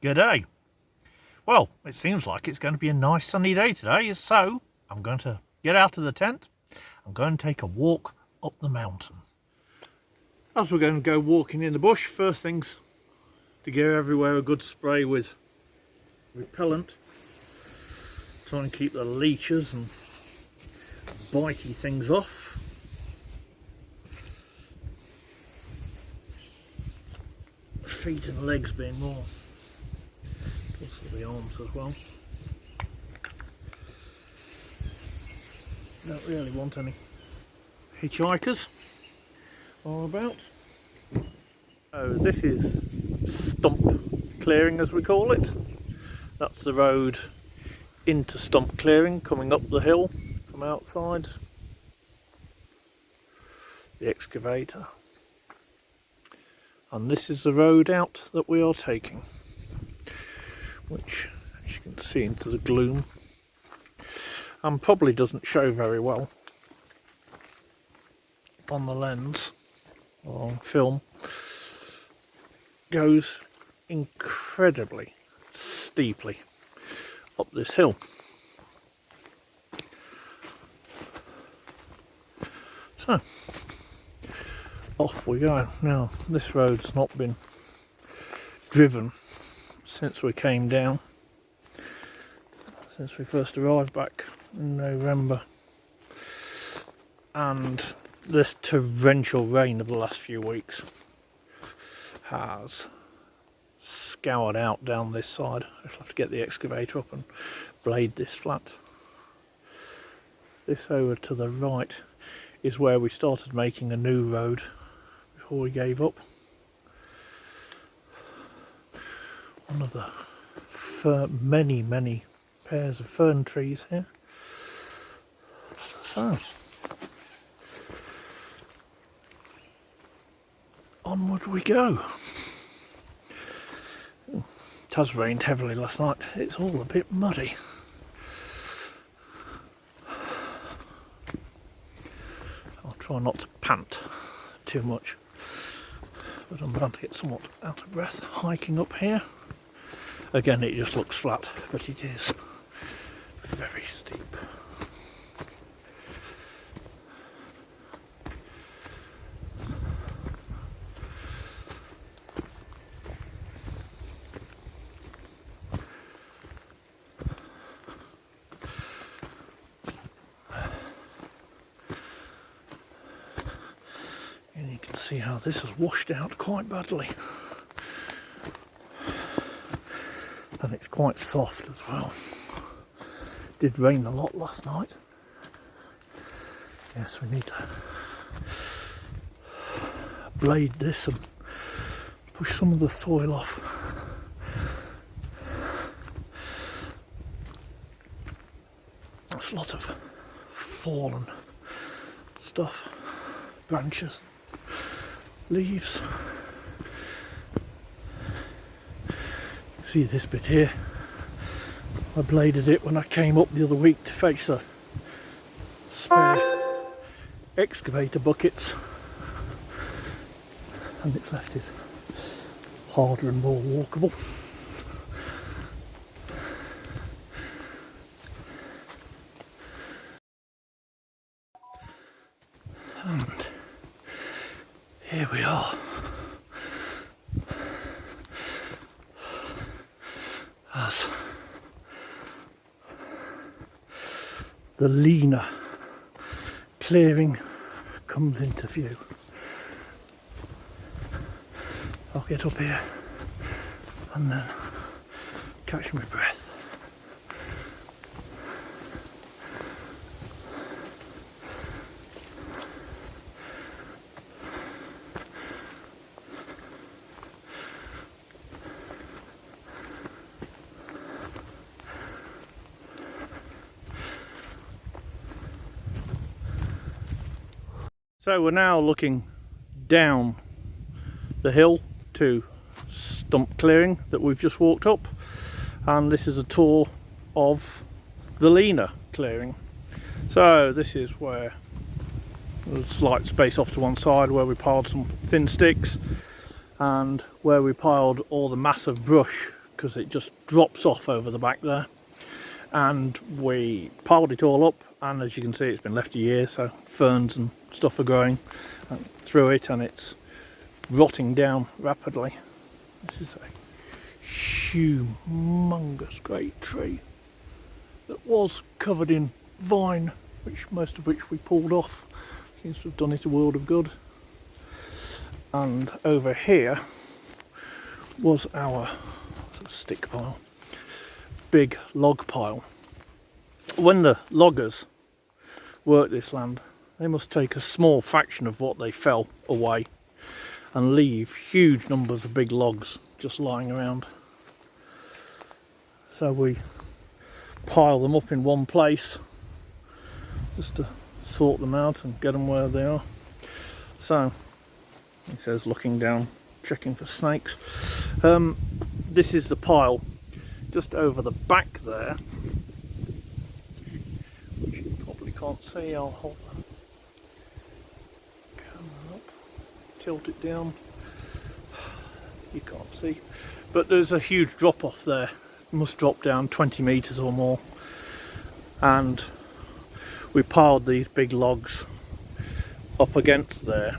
G'day. Well, it seems like it's going to be a nice sunny day today, so I'm going to get out of the tent. I'm going to take a walk up the mountain. As we're going to go walking in the bush, first things to give everywhere a good spray with repellent. Try and keep the leeches and bitey things off. Feet and legs being more, also the arms as well. Don't really want any hitchhikers or about. So this is Stump Clearing, as we call it. That's the road into Stump Clearing, coming up the hill from outside the excavator. And this is the road out that we are taking, which, as you can see into the gloom, and probably doesn't show very well on the lens or on film, goes incredibly steeply up this hill. So off we go. Now, this road's not been driven since we came down, since we first arrived back in November, and this torrential rain of the last few weeks has scoured out down this side. I'll have to get the excavator up and blade this flat. This over to the right is where we started making a new road before we gave up. One of the many pairs of fern trees here. So onward we go. It has rained heavily last night. It's all a bit muddy. I'll try not to pant too much, but I'm bound to get somewhat out of breath hiking up here. Again, it just looks flat, but it is very steep. And you can see how this has washed out quite badly. And it's quite soft as well. It did rain a lot last night. Yes, we need to blade this and push some of the soil off. There's a lot of fallen stuff, branches, leaves. See this bit here, I bladed it when I came up the other week to fetch the spare excavator buckets, and it's left it harder and more walkable. And here we are. As the leaner clearing comes into view. I'll get up here and then catch my breath. So we're now looking down the hill to Stump Clearing that we've just walked up, and this is a tour of the leaner clearing. So this is where there's slight space off to one side where we piled some thin sticks, and where we piled all the massive brush because it just drops off over the back there. And we piled it all up, and as you can see, it's been left a year, so ferns and stuff are growing through it, and it's rotting down rapidly. This is a humongous great tree that was covered in vine, most of which we pulled off. Seems to have done it a world of good. And over here was our stick pile, big log pile. When the loggers work this land, they must take a small fraction of what they fell away and leave huge numbers of big logs just lying around. So we pile them up in one place just to sort them out and get them where they are. So it says looking down, checking for snakes. This is the pile just over the back there, which you probably can't see. I'll hold the camera up, tilt it down. You can't see, but there's a huge drop off there. It must drop down 20 meters or more, and we piled these big logs up against there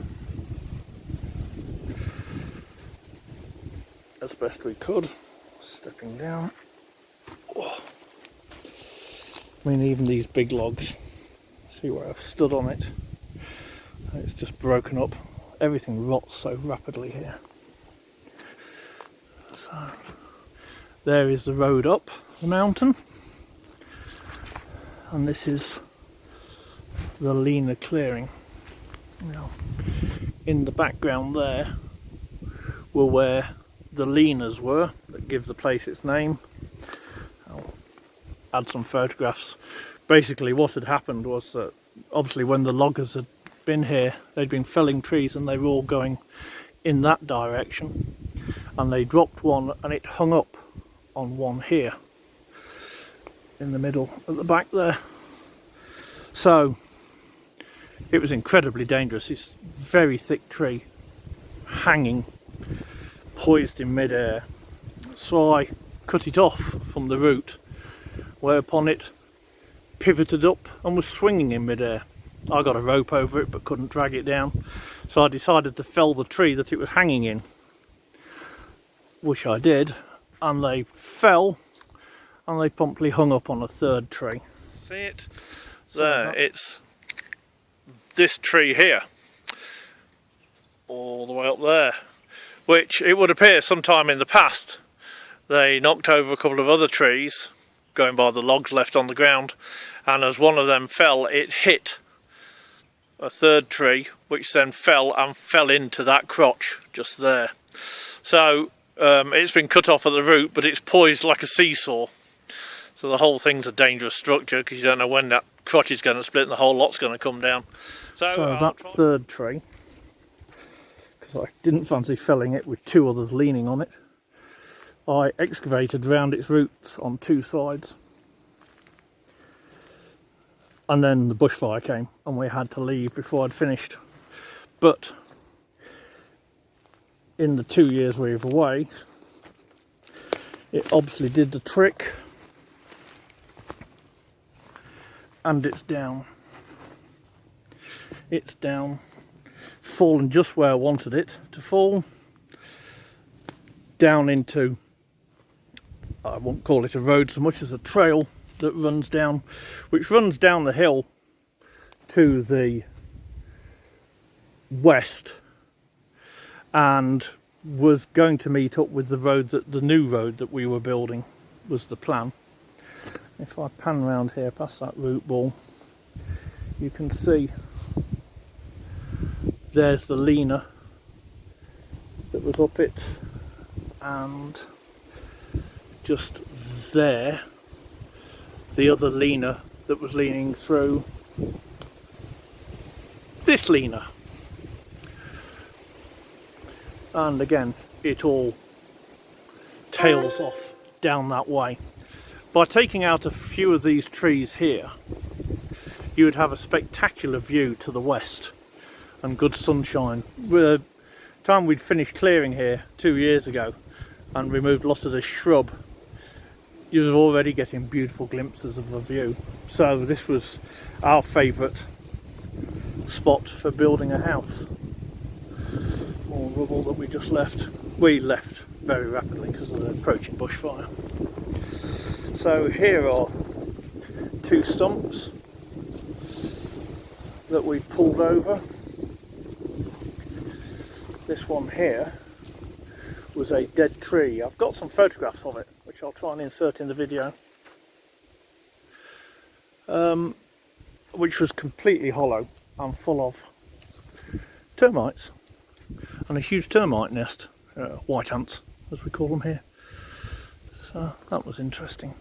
as best we could. Stepping down. Oh. I mean, even these big logs, see where I've stood on it, it's just broken up. Everything rots so rapidly here. So there is the road up the mountain, and this is the leaner clearing. Now, in the background there were where the leaners were that give the place its name. I'll add some photographs. Basically what had happened was that obviously when the loggers had been here, they'd been felling trees and they were all going in that direction, and they dropped one and it hung up on one here in the middle at the back there. So it was incredibly dangerous. This very thick tree hanging, poised in mid-air. So I cut it off from the root, whereupon it pivoted up and was swinging in mid-air. I got a rope over it but couldn't drag it down, so I decided to fell the tree that it was hanging in, which I did, and they fell and they promptly hung up on a third tree. See it? There, it's this tree here, all the way up there, which it would appear sometime in the past they knocked over a couple of other trees going by the logs left on the ground, and as one of them fell, it hit a third tree, which then fell into that crotch just there. So it's been cut off at the root, but it's poised like a seesaw, so the whole thing's a dangerous structure because you don't know when that crotch is going to split and the whole lot's going to come down. So that third tree, because I didn't fancy felling it with two others leaning on it, I excavated round its roots on two sides, and then the bushfire came and we had to leave before I'd finished. But in the 2 years we were away, it obviously did the trick, and it's down. It's down, fallen just where I wanted it to fall, down into, I won't call it a road so much as a trail that runs down, which runs down the hill to the west, and was going to meet up with the road, that the new road that we were building was the plan. If I pan around here past that root ball, you can see there's the leaner that was up it, and just there the other leaner that was leaning through this leaner. And again, it all tails off down that way. By taking out a few of these trees here, you would have a spectacular view to the west and good sunshine. By the time we'd finished clearing here 2 years ago, and removed lots of the shrub, you're already getting beautiful glimpses of the view. So this was our favourite spot for building a house. More rubble that we just left. We left very rapidly because of the approaching bushfire. So here are 2 stumps that we pulled over. This one here was a dead tree. I've got some photographs of it, which I'll try and insert in the video, which was completely hollow and full of termites, and a huge termite nest, white ants as we call them here. So that was interesting.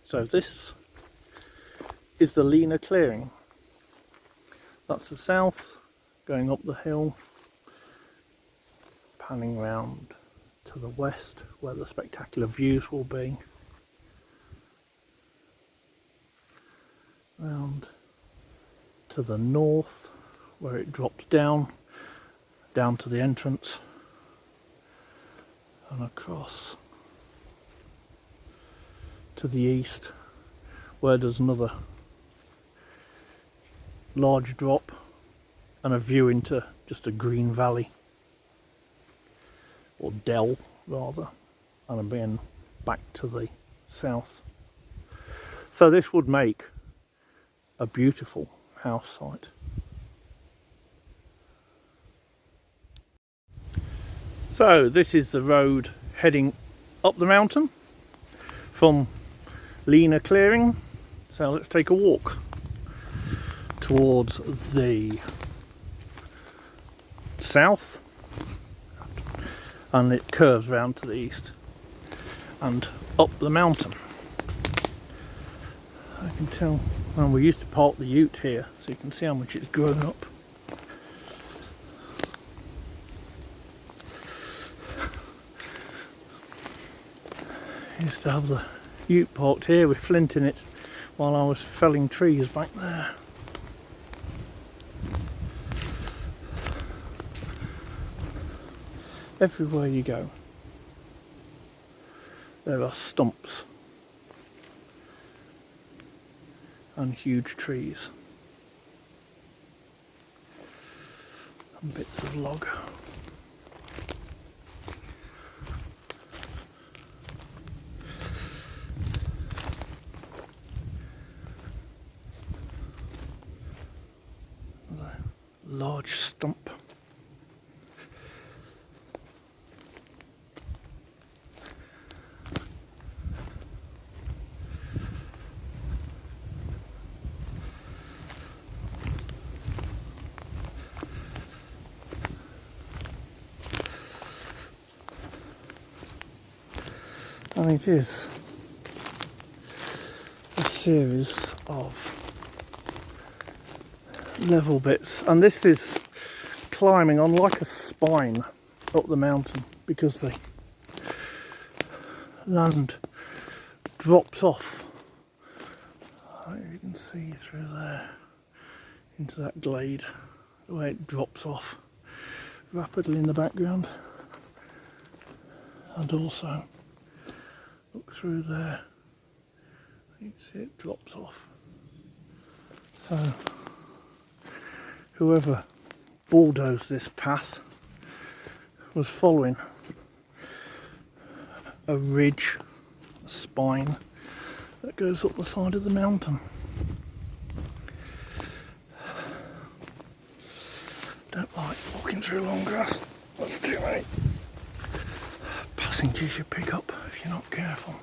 So this is the Lena Clearing. That's the south, going up the hill, panning round to the west where the spectacular views will be, round to the north where it drops down to the entrance, and across to the east where there's another large drop and a view into just a green valley, or dell rather, and then back to the south. So this would make a beautiful house site. So this is the road heading up the mountain from Lena Clearing. So let's take a walk towards the south, and it curves round to the east and up the mountain. I can tell, well, we used to park the ute here, so you can see how much it's grown up. I used to have the ute parked here with flint in it while I was felling trees back there. Everywhere you go, there are stumps and huge trees and bits of log. A large stump. And it is a series of level bits, and this is climbing on like a spine up the mountain because the land drops off. You can see through there into that glade, the way it drops off rapidly in the background, and also look through there, you can see it drops off. So whoever bulldozed this path was following a ridge, a spine that goes up the side of the mountain. Don't like walking through long grass, that's too many passengers you pick up if you're not careful.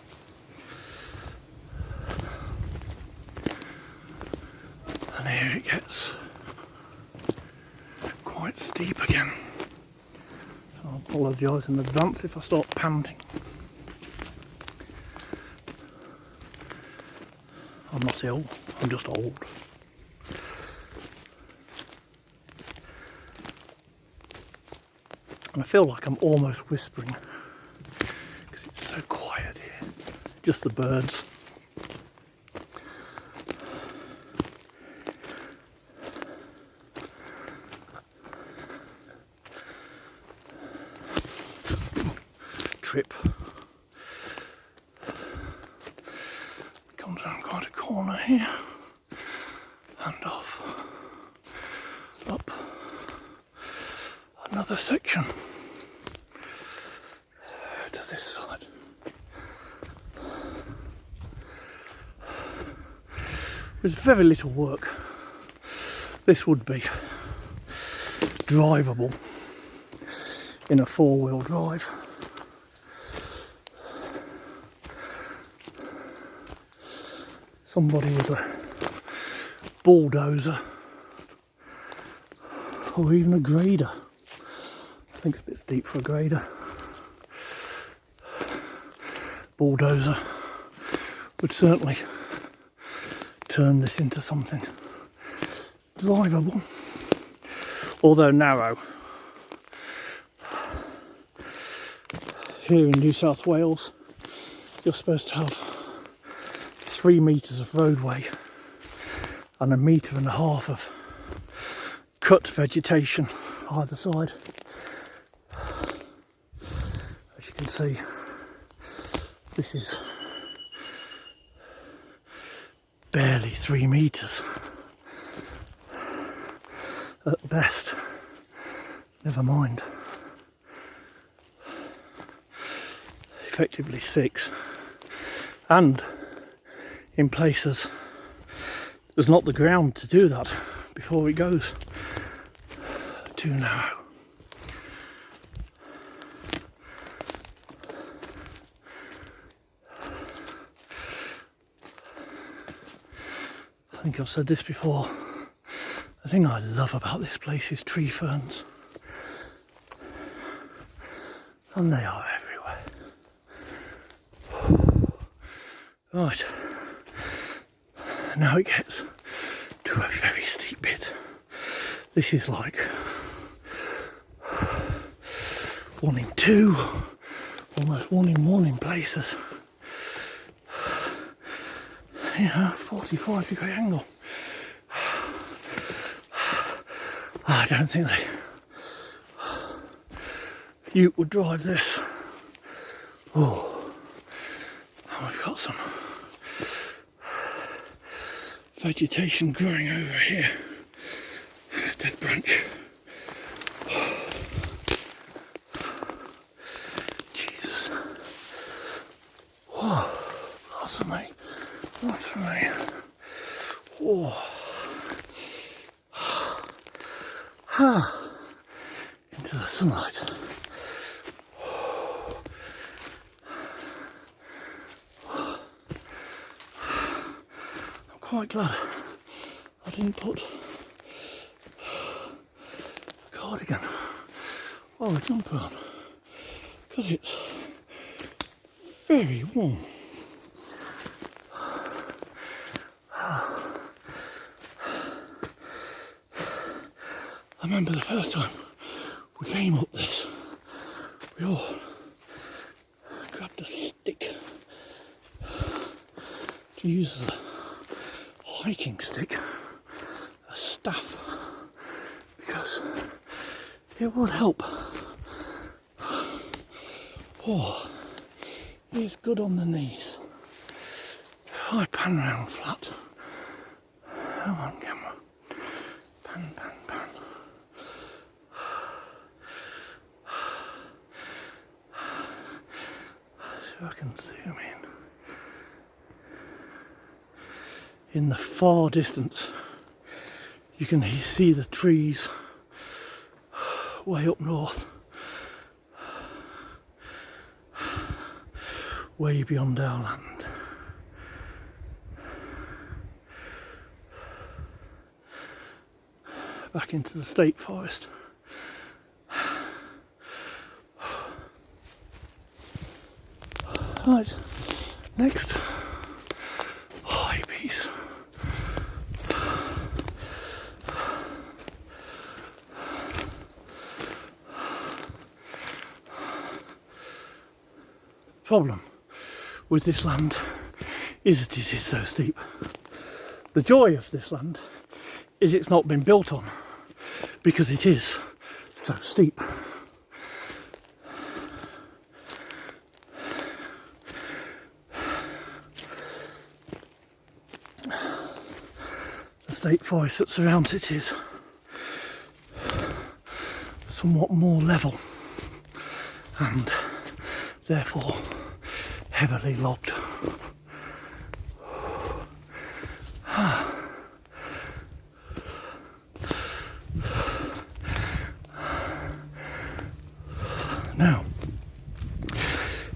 And here it gets quite steep again, so I apologise in advance if I start panting. I'm not ill, I'm just old. And I feel like I'm almost whispering because it's so quiet here, just the birds. Trip. here and off, up another section to this side. With very little work, this would be drivable in a four-wheel drive. Somebody with a bulldozer or even a grader. I think it's a bit steep for a grader. Bulldozer would certainly turn this into something drivable, although narrow. Here in New South Wales, you're supposed to have 3 metres of roadway and 1.5 metres of cut vegetation either side. As you can see, this is barely 3 metres at best, never mind. Effectively 6, and in places there's not the ground to do that before it goes too narrow. I think I've said this before. The thing I love about this place is tree ferns, and they are everywhere. Right, now it gets to a very steep bit. This is like 1 in 2, almost 1 in 1 in places. You know, 45-degree angle. I don't think you would drive this. Oh, and we've got some vegetation growing over here. A dead branch. Jesus. Oh, that's for me. That's for me. Oh. Into the sunlight. I'm quite glad I didn't put a cardigan or a jumper on, because it's very warm. I remember the first time we came up this, we all grabbed a stick to use as a hiking stick, a staff, because it would help. Oh, it's good on the knees. I pan round flat. Come on, camera. Pan, pan, pan. So I can zoom in. In the far distance, you can see the trees way up north, way beyond our land. Back into the state forest. Right, next, high piece. Problem with this land is that it is so steep. The joy of this land is it's not been built on, because it is so steep. state forest that surrounds it is somewhat more level and therefore heavily logged. Now,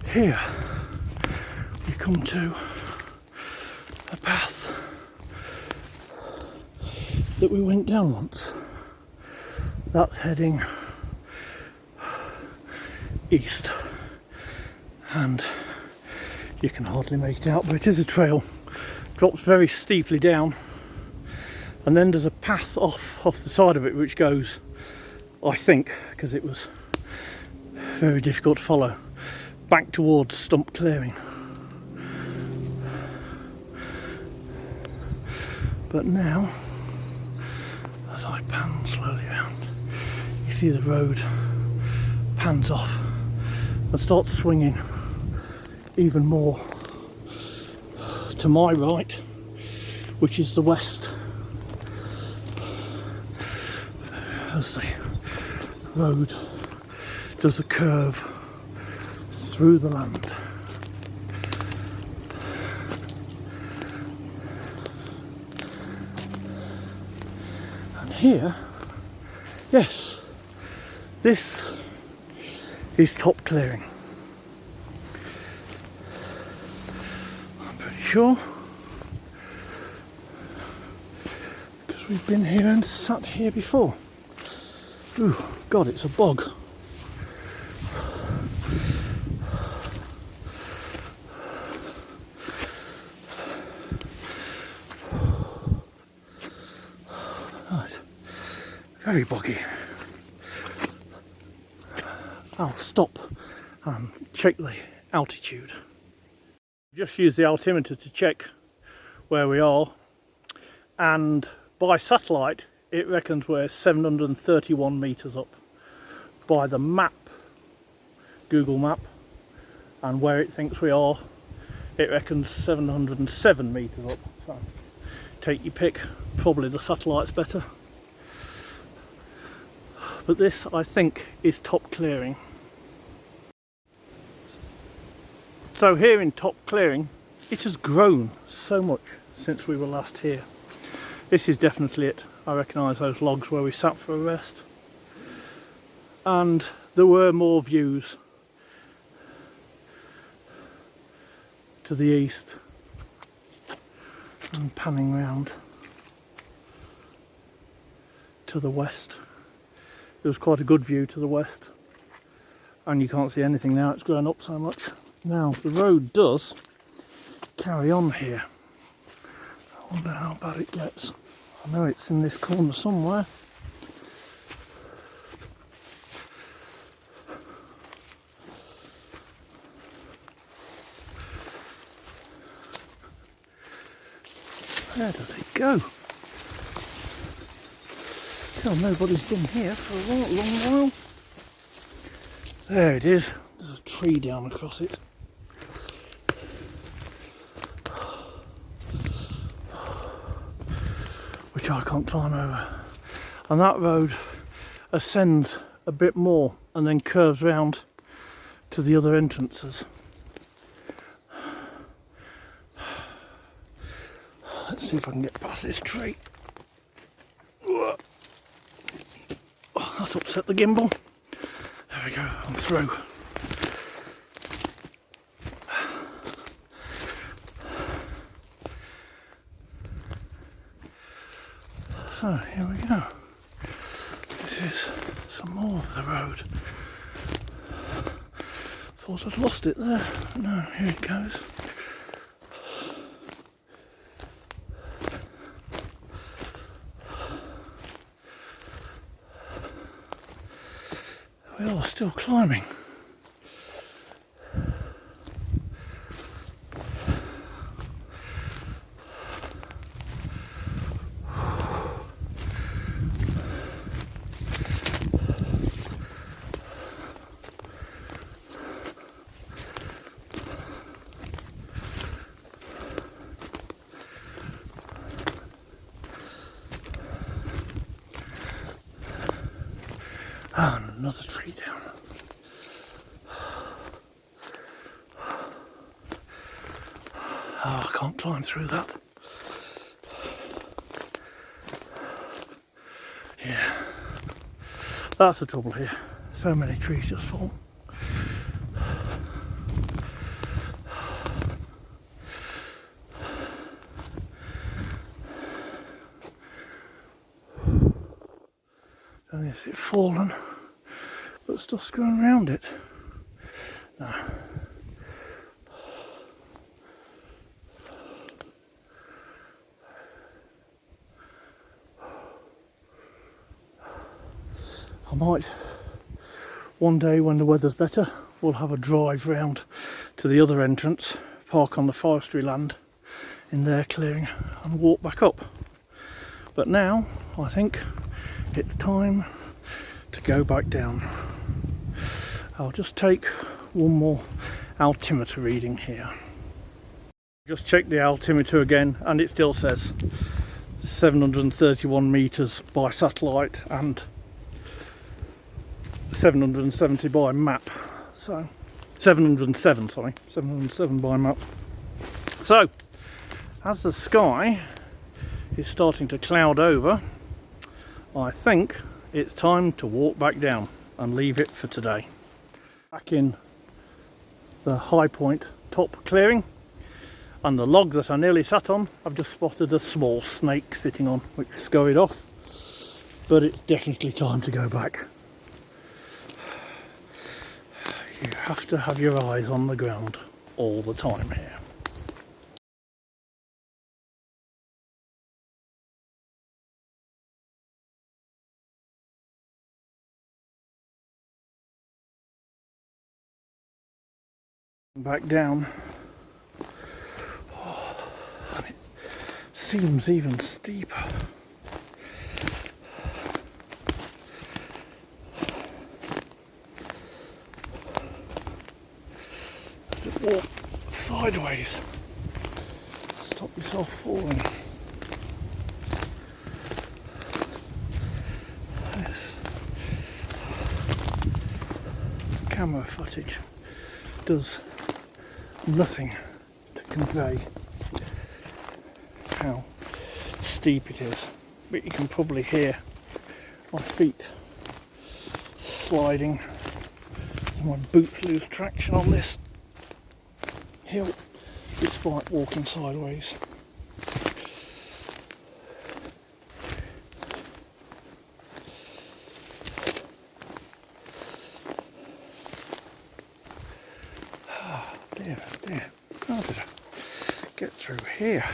here we come to a path that we went down once. That's heading east, and you can hardly make it out, but it is a trail. Drops very steeply down, and then there's a path off the side of it which goes, I think, because it was very difficult to follow, back towards Stump Clearing. But now, as I pan slowly around, you see the road pans off and starts swinging even more to my right, which is the west, as the road does a curve through the land. And here, yes, this is Stump Clearing. I'm pretty sure, because we've been here and sat here before. Ooh, God, it's a bog. Right. Very boggy. I'll stop and check the altitude. Just use the altimeter to check where we are, and by satellite it reckons we're 731 metres up. By the map, Google map, and where it thinks we are, it reckons 707 metres up. So take your pick, probably the satellite's better. But this, I think, is Stump Clearing. So here in Stump Clearing, it has grown so much since we were last here. This is definitely it. I recognise those logs where we sat for a rest. And there were more views to the east, and panning round to the west. There was quite a good view to the west, and you can't see anything now, it's grown up so much. Now the road does carry on here. I wonder how bad it gets. I know it's in this corner somewhere. Where does it go? Still nobody's been here for a long while. There it is. There's a tree down across it. Which I can't climb over. And that road ascends a bit more and then curves round to the other entrances. Let's see if I can get past this tree. Oh, that's upset the gimbal. There we go, I'm through. So here we go. This is some more of the road. Thought I'd lost it there. No, here it goes. We are still climbing. And another tree down. Oh, I can't climb through that. Yeah, that's the trouble here. So many trees just fall. And is it fallen? But stuff's growing around it. No. I might, one day when the weather's better, we'll have a drive round to the other entrance, park on the forestry land in their clearing and walk back up. But now I think it's time to go back down. I'll just take one more altimeter reading here. Just check the altimeter again and it still says 731 meters by satellite and 770 by map. So 707 by map. So as the sky is starting to cloud over, I think it's time to walk back down and leave it for today. Back in the high point top clearing, and the log that I nearly sat on, I've just spotted a small snake sitting on, which scurried off. But it's definitely time to go back. You have to have your eyes on the ground all the time here. Back down. Oh, and it seems even steeper. Just walk sideways. Stop yourself falling. This camera footage does nothing to convey how steep it is, but you can probably hear my feet sliding as my boots lose traction on this hill despite walking sideways. Dear, how did I get through here?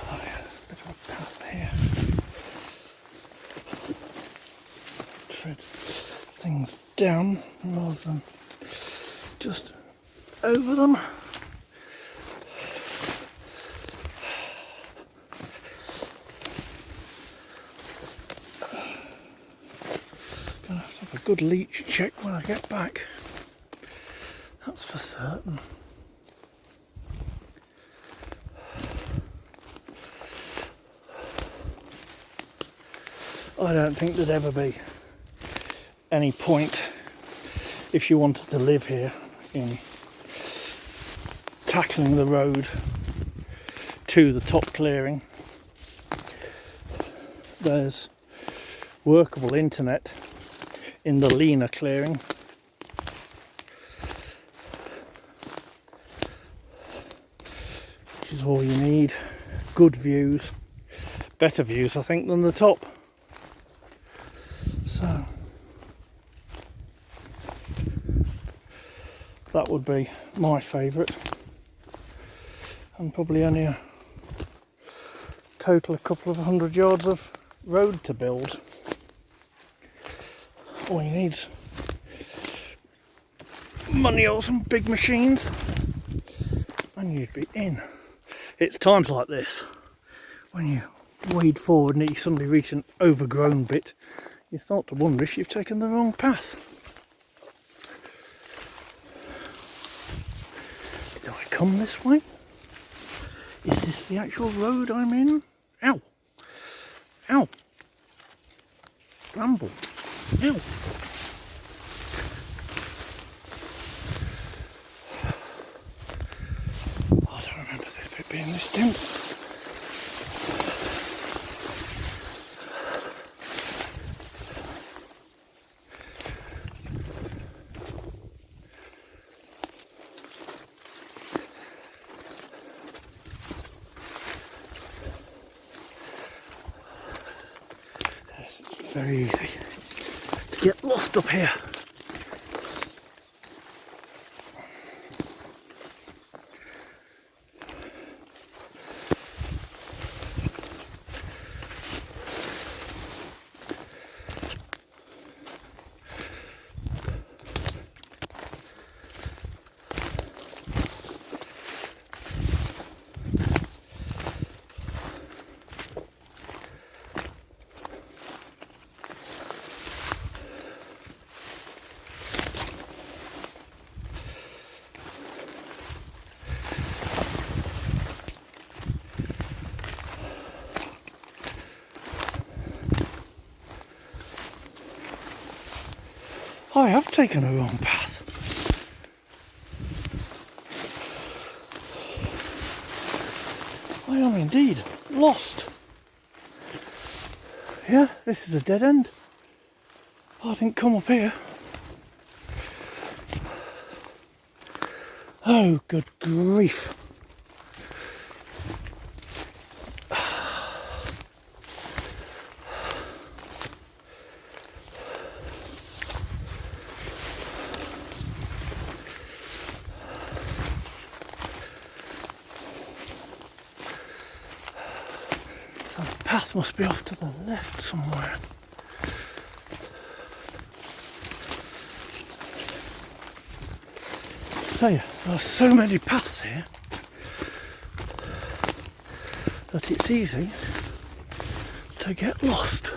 Oh yeah, there's a bit of a path here. Tread things down rather than just over them. Gonna have a good leech check when I get back. That's for certain. I don't think there'd ever be any point, if you wanted to live here, in tackling the road to the top clearing. There's workable internet in the leaner clearing. Which is all you need. Good views, better views I think than the top. So that would be my favourite, and probably only a total a couple of 100 yards of road to build. All you need is money or some big machines and you'd be in. It's times like this when you wade forward and you suddenly reach an overgrown bit, you start to wonder if you've taken the wrong path. Do I come this way? Is this the actual road I'm in? Ow! Ow! scramble. Ew. I don't remember this bit being this dim. It's very easy to get lost up here. I have taken a wrong path. I am indeed lost. Yeah, this is a dead end. I didn't come up here. Oh, good grief. The path must be off to the left somewhere. I tell you, there are so many paths here that it's easy to get lost.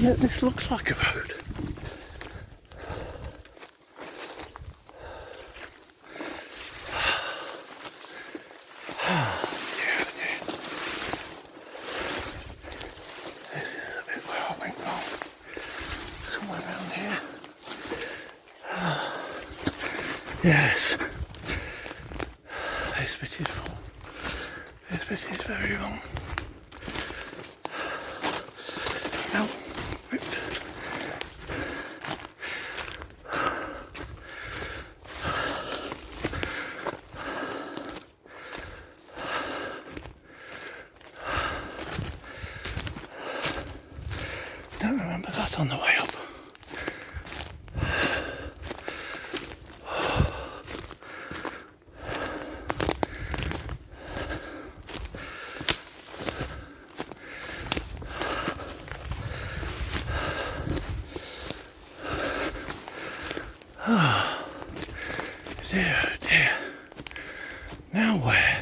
Yet this looks like a road. Dear. This is a bit where I went wrong. Somewhere around here. Yes. This bit is wrong. This bit is very wrong. Now, don't remember that on the way up. Oh, dear. Now where?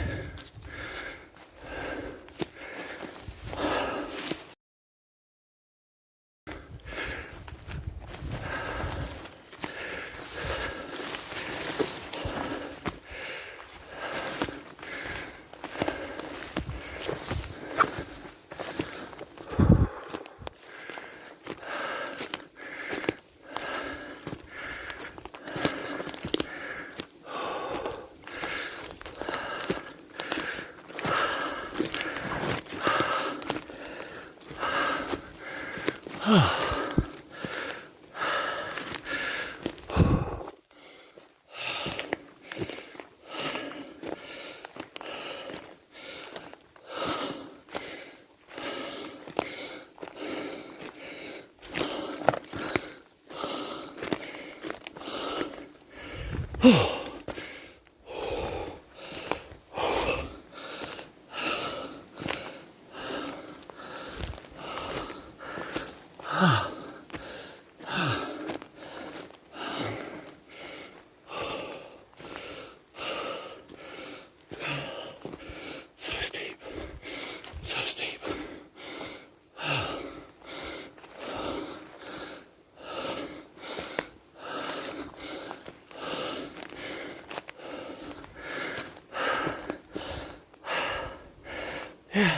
Yeah.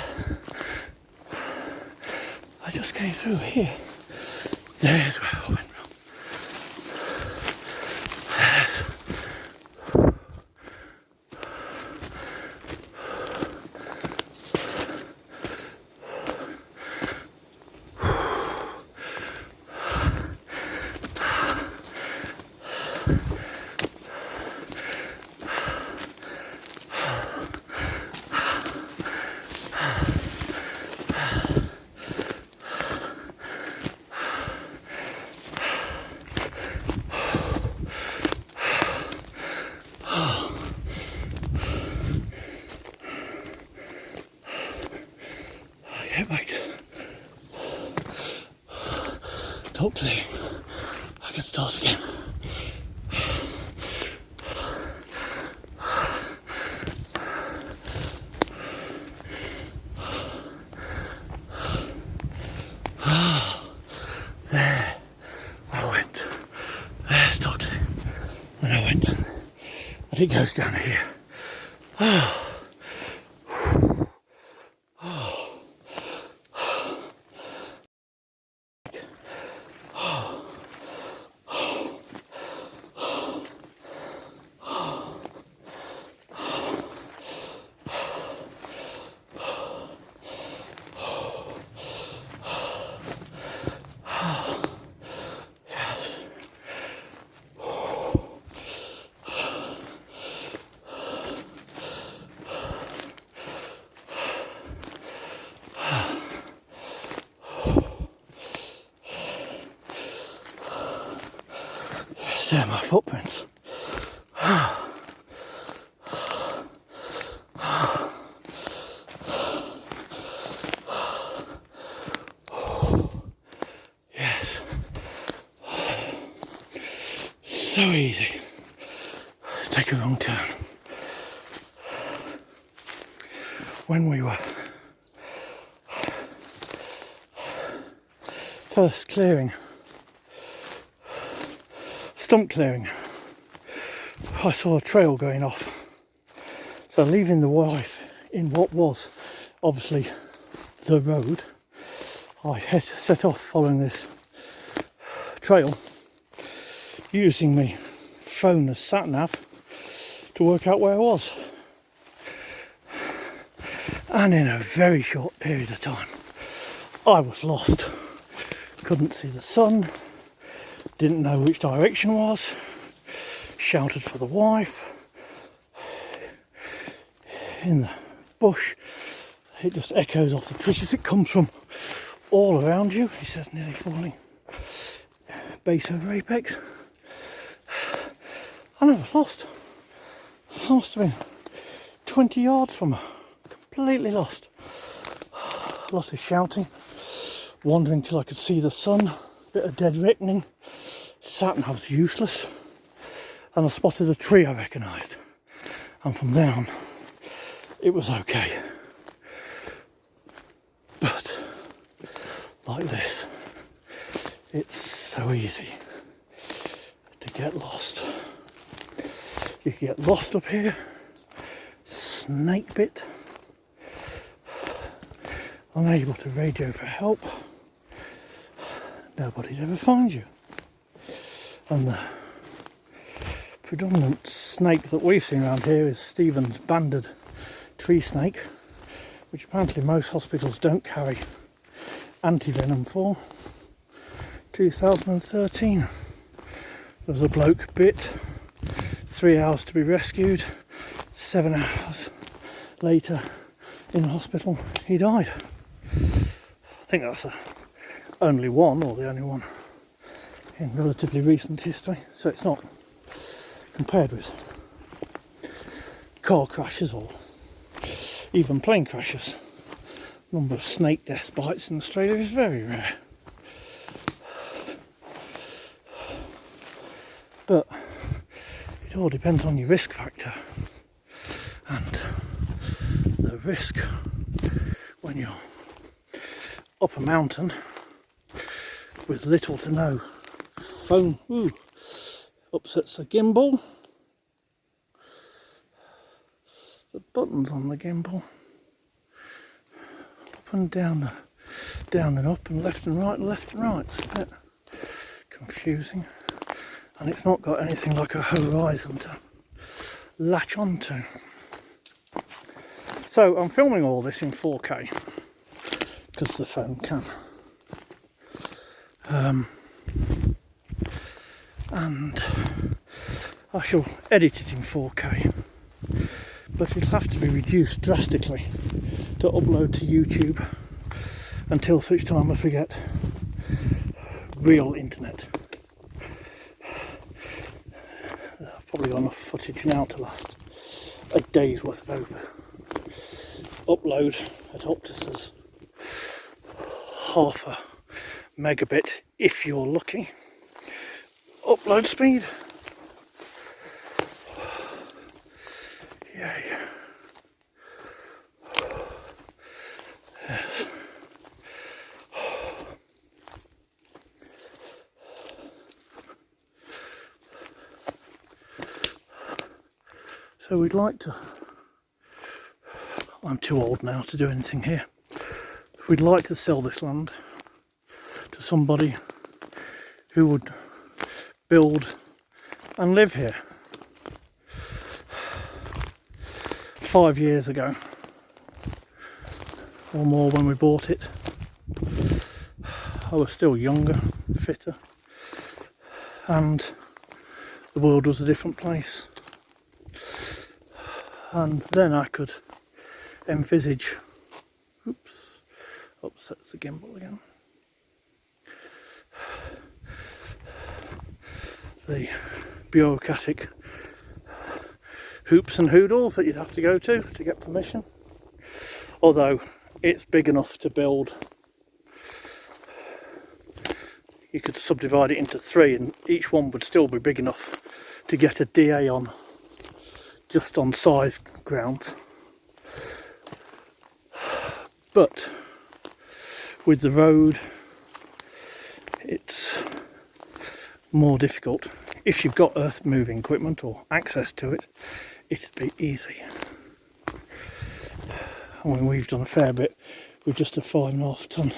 I just came through here. There's where I went wrong. Get back. Stump clearing. I can start again. There I went. There's stump clearing. And I went. And it goes down here. There are my footprints. Yes. So easy. Take a wrong turn. When we were first clearing, stump clearing, I saw a trail going off. So leaving the wife in what was obviously the road, I had set off following this trail, using my phone as sat nav to work out where I was. And in a very short period of time, I was lost. Couldn't see the sun, didn't know which direction was, shouted for the wife. In the bush, it just echoes off the trees. It comes from all around you. He says nearly falling base over apex. And I was lost. I must have been 20 yards from her. Completely lost. Lots of shouting, wandering till I could see the sun, bit of dead reckoning. Sat nav's useless. And I spotted a tree I recognised. And from there on, it was okay. But like this, it's so easy to get lost. You can get lost up here, snake bit, unable to radio for help, nobody'd ever find you. And the predominant snake that we've seen around here is Stephen's banded tree snake, which apparently most hospitals don't carry anti-venom for. 2013, there was a bloke bit, 3 hours to be rescued, 7 hours later in hospital he died. I think that's the only one, or the only one in relatively recent history, so it's not compared with car crashes or even plane crashes. The number of snake death bites in Australia is very rare. But it all depends on your risk factor, and the risk when you're up a mountain with little to no phone, upsets the gimbal, the buttons on the gimbal, and down and up and left and right and left and right. It's a bit confusing, and it's not got anything like a horizon to latch onto. So I'm filming all this in 4K because the phone can. And I shall edit it in 4K, but it'll have to be reduced drastically to upload to YouTube until such time as we get real internet. I've probably got enough footage now to last a day's worth of upload at Optus's half a megabit if you're lucky upload speed. Yay. Yes. So we'd like to, I'm too old now to do anything here. We'd like to sell this land to somebody who would build and live here. 5 years ago or more when we bought it, I was still younger, fitter, and the world was a different place. And then I could envisage, oops, upsets the gimbal again, the bureaucratic hoops and hoodles that you'd have to go to get permission. Although it's big enough to build, you could subdivide it into 3 and each one would still be big enough to get a DA on, just on size grounds. But with the road, it's more difficult. If you've got earth moving equipment or access to it, it'd be easy. I mean, we've done a fair bit with just a 5.5 ton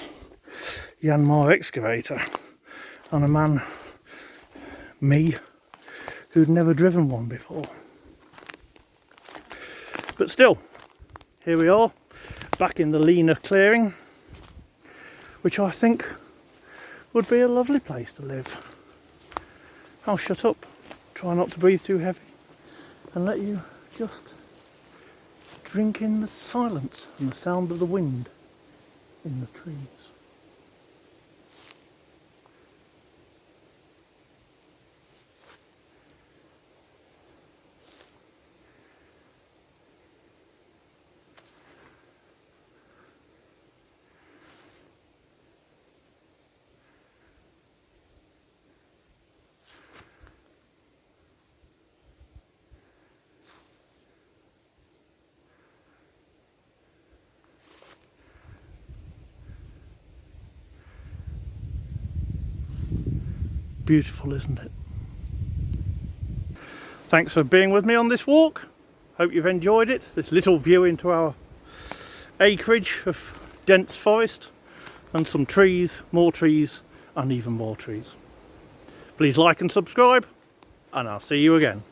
Yanmar excavator and a man, me, who'd never driven one before. But still, here we are, back in the leaner clearing, which I think would be a lovely place to live. I'll shut up, try not to breathe too heavy, and let you just drink in the silence and the sound of the wind in the trees. Beautiful, isn't it? Thanks for being with me on this walk. Hope you've enjoyed it. This little view into our acreage of dense forest and some trees, more trees, and even more trees. Please like and subscribe, and I'll see you again.